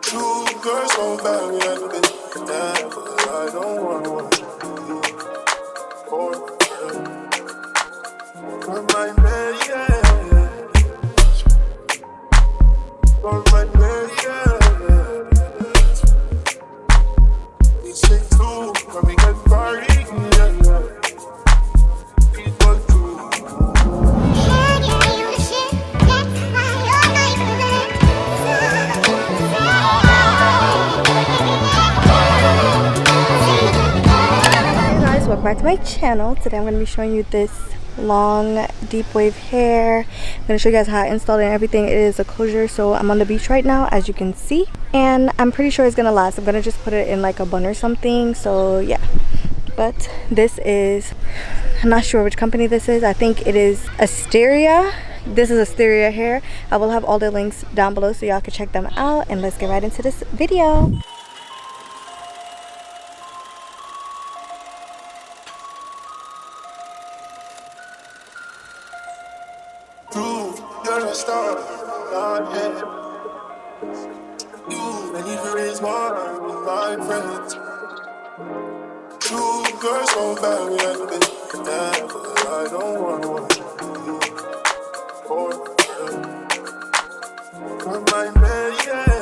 Two girls so bad, we had to be down, but I don't want one. For my man, yeah. For my man, yeah. We say two, when we get party, yeah. People do. Hey guys, welcome back to my channel. Today I'm going to be showing you this long deep wave hair. I'm going to show you guys how I installed it and everything. It is a closure, so I'm on the beach right now, as you can see, and I'm pretty sure it's going to last. I'm going to just put it in like a bun or something, so yeah. But this is, I'm not sure which company this is. I think it is Asteria. This is Asteria hair. I will have all the links down below so y'all can check them out, and let's get right into this video. You're a star, not yet. You and you is one with my friends. Two girls so bad, we had to be down, but I don't want one. For my man, yeah.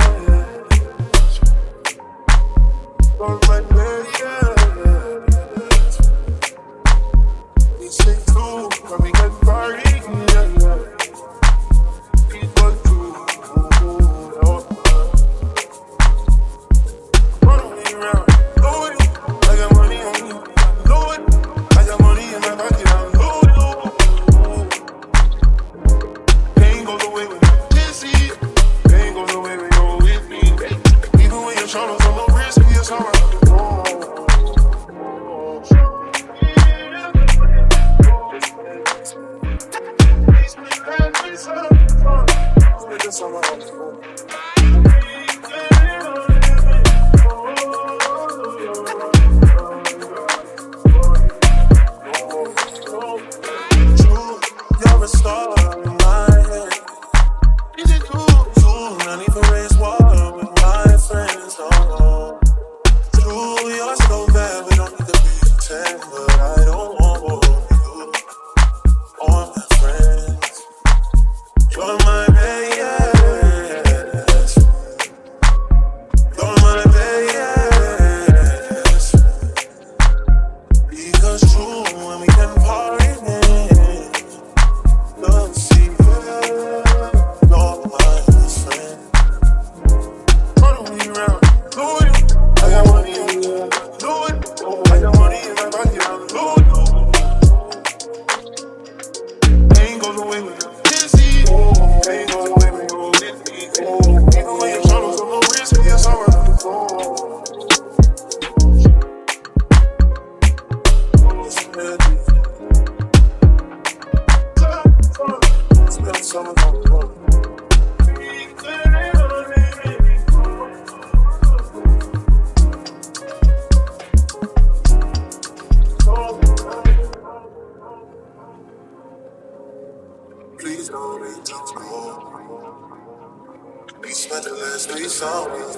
For my man, yeah. We say two, when we get party, yeah. People do. Run me around, know it. I got money on me, know it. I got money in my pocket, I know it. Pain goes away when you can't see it. Pain goes away when you're with me. Even when you're trying to no risk, it's alright. You're a star in my head. Is it true? I need to raise water with my friends. No. True, you're so bad, we don't need to pretend, but I don't want you or my friends. You're my baby, yes. You're my baby, yes. Because true, when we can party, don't see you. You're my friend. Follow me around, know it. I got money on me, know it. I got money in my pocket, I know it. Pain goes away when you can't see it. Pain goes away when you're with me. Even when you're trying to no risk, it's alright. Spend some of my money. Please don't make me go. We spent the last 3 songs.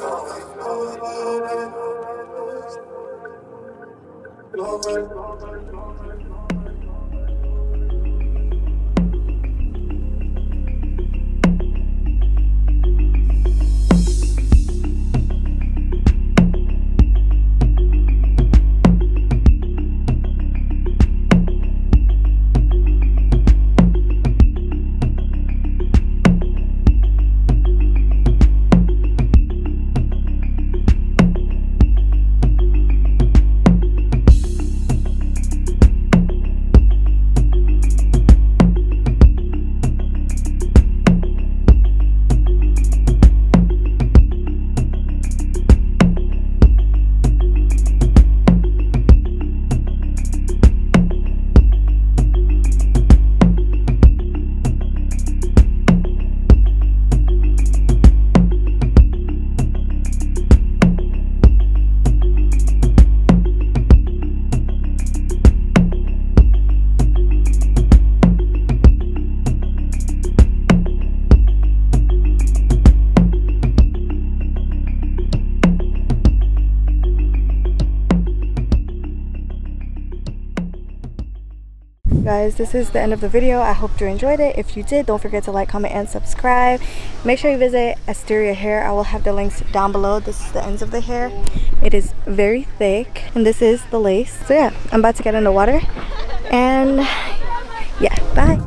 guys, this is the end of the video. I hope you enjoyed it. If you did, don't forget to like, comment, and subscribe. Make sure you visit Asteria hair. I will have the links down below. This is the ends of the hair. It is very thick, and this is the lace. So yeah, I'm about to get in the water, and yeah, bye.